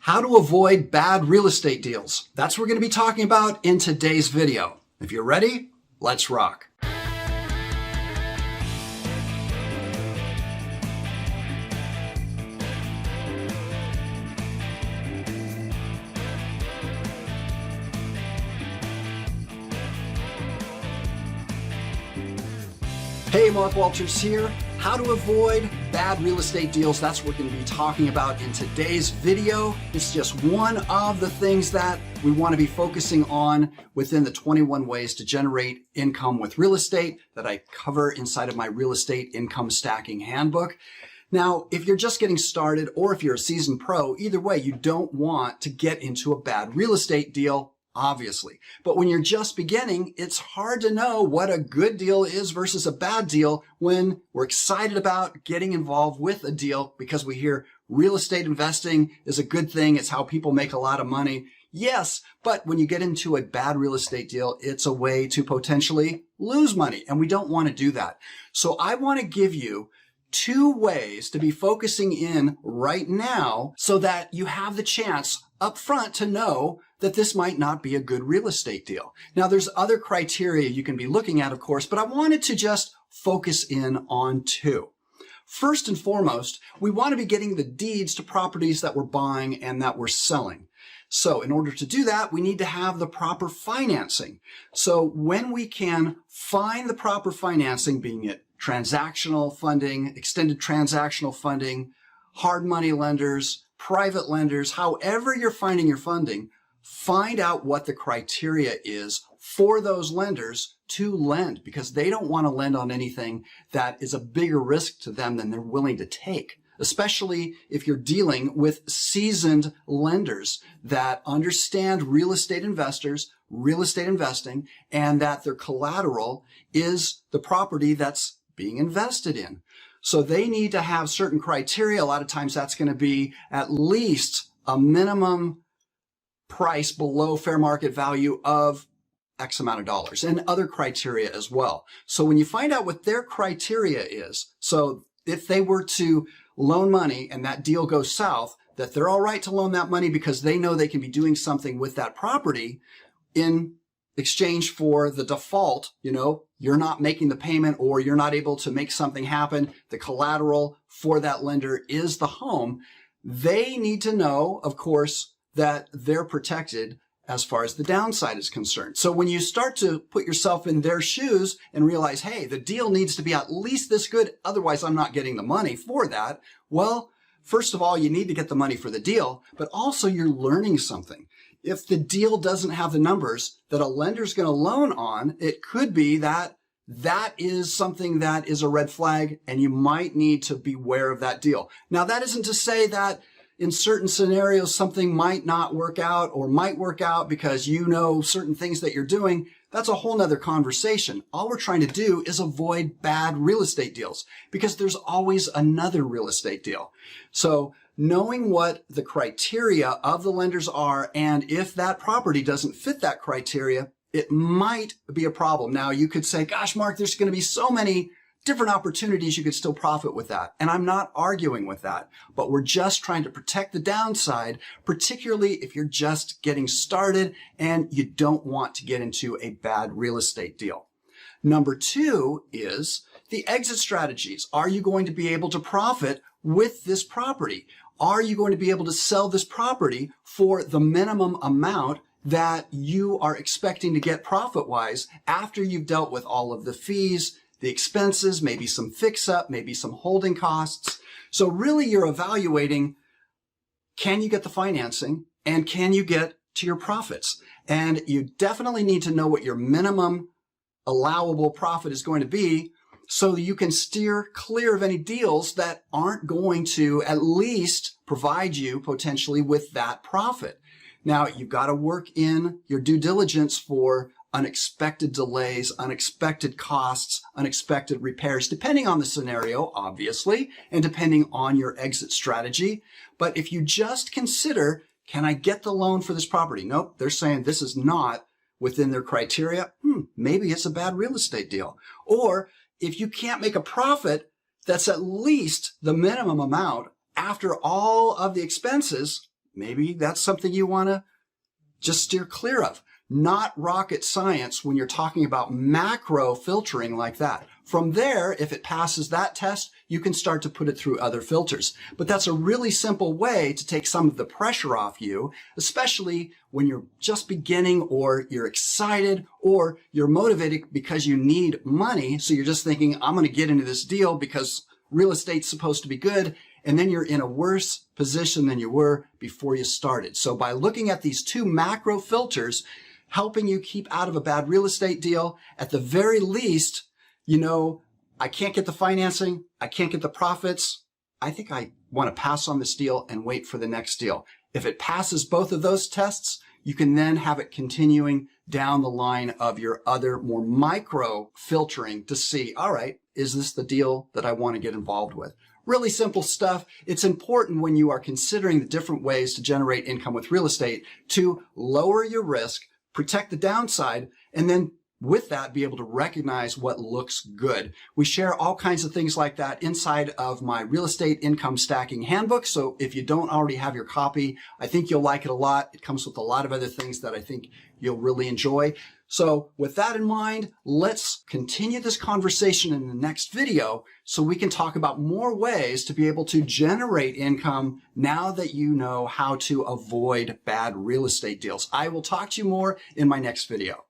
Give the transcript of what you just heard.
How to avoid bad real estate deals. That's what we're going to be talking about in today's video. If you're ready, let's rock. Hey, Mark Walters here. How to avoid bad real estate deals. That's what we're going to be talking about in today's video. It's just one of the things that we want to be focusing on within the 21 ways to generate income with real estate that I cover inside of my real estate income stacking handbook. Now, if you're just getting started or if you're a seasoned pro, either way, you don't want to get into a bad real estate deal, obviously. But when you're just beginning, it's hard to know what a good deal is versus a bad deal when we're excited about getting involved with a deal because we hear real estate investing is a good thing. It's how people make a lot of money. Yes, but when you get into a bad real estate deal, it's a way to potentially lose money, and we don't want to do that. So I want to give you 2 ways to be focusing in right now so that you have the chance up front to know that this might not be a good real estate deal. Now, there's other criteria you can be looking at, of course, but I wanted to just focus in on 2. First and foremost, we want to be getting the deeds to properties that we're buying and that we're selling. So in order to do that, we need to have the proper financing. So when we can find the proper financing, being it transactional funding, extended transactional funding, hard money lenders, private lenders, however you're finding your funding, find out what the criteria is for those lenders to lend, because they don't want to lend on anything that is a bigger risk to them than they're willing to take, especially if you're dealing with seasoned lenders that understand real estate investors, real estate investing, and that their collateral is the property that's being invested in. So they need to have certain criteria. A lot of times that's going to be at least a minimum price below fair market value of X amount of dollars, and other criteria as well. So when you find out what their criteria is, so if they were to loan money and that deal goes south, that they're all right to loan that money because they know they can be doing something with that property in exchange for the default, you're not making the payment or you're not able to make something happen. The collateral for that lender is the home. They need to know, of course, that they're protected as far as the downside is concerned. So when you start to put yourself in their shoes and realize, hey, the deal needs to be at least this good, otherwise I'm not getting the money for that. Well, first of all, you need to get the money for the deal, but also you're learning something. If the deal doesn't have the numbers that a lender's going to loan on, it could be that that is something that is a red flag and you might need to beware of that deal. Now, that isn't to say that in certain scenarios, something might not work out or might work out because you know certain things that you're doing. That's a whole nother conversation. All we're trying to do is avoid bad real estate deals because there's always another real estate deal. So knowing what the criteria of the lenders are, and if that property doesn't fit that criteria, it might be a problem. Now, you could say, gosh, Mark, there's going to be so many different opportunities you could still profit with that. And I'm not arguing with that, but we're just trying to protect the downside, particularly if you're just getting started and you don't want to get into a bad real estate deal. Number 2 is the exit strategies. Are you going to be able to profit with this property? Are you going to be able to sell this property for the minimum amount that you are expecting to get profit-wise after you've dealt with all of the fees, the expenses, maybe some fix-up, maybe some holding costs? So really you're evaluating, can you get the financing and can you get to your profits? And you definitely need to know what your minimum allowable profit is going to be so that you can steer clear of any deals that aren't going to at least provide you potentially with that profit. Now, you've got to work in your due diligence for unexpected delays, unexpected costs, unexpected repairs, depending on the scenario, obviously, and depending on your exit strategy. But if you just consider, can I get the loan for this property? Nope, they're saying this is not within their criteria. Maybe it's a bad real estate deal. Or if you can't make a profit that's at least the minimum amount after all of the expenses, maybe that's something you want to just steer clear of. Not rocket science when you're talking about macro filtering like that. From there, if it passes that test, you can start to put it through other filters. But that's a really simple way to take some of the pressure off you, especially when you're just beginning or you're excited or you're motivated because you need money. So you're just thinking, I'm going to get into this deal because real estate's supposed to be good. And then you're in a worse position than you were before you started. So by looking at these two macro filters, helping you keep out of a bad real estate deal, at the very least, you know, I can't get the financing, I can't get the profits. I think I want to pass on this deal and wait for the next deal. If it passes both of those tests, you can then have it continuing down the line of your other more micro filtering to see, all right, is this the deal that I want to get involved with? Really simple stuff. It's important when you are considering the different ways to generate income with real estate to lower your risk, protect the downside, and then with that, be able to recognize what looks good. We share all kinds of things like that inside of my real estate income stacking handbook. So if you don't already have your copy, I think you'll like it a lot. It comes with a lot of other things that I think you'll really enjoy. So with that in mind, let's continue this conversation in the next video so we can talk about more ways to be able to generate income now that you know how to avoid bad real estate deals. I will talk to you more in my next video.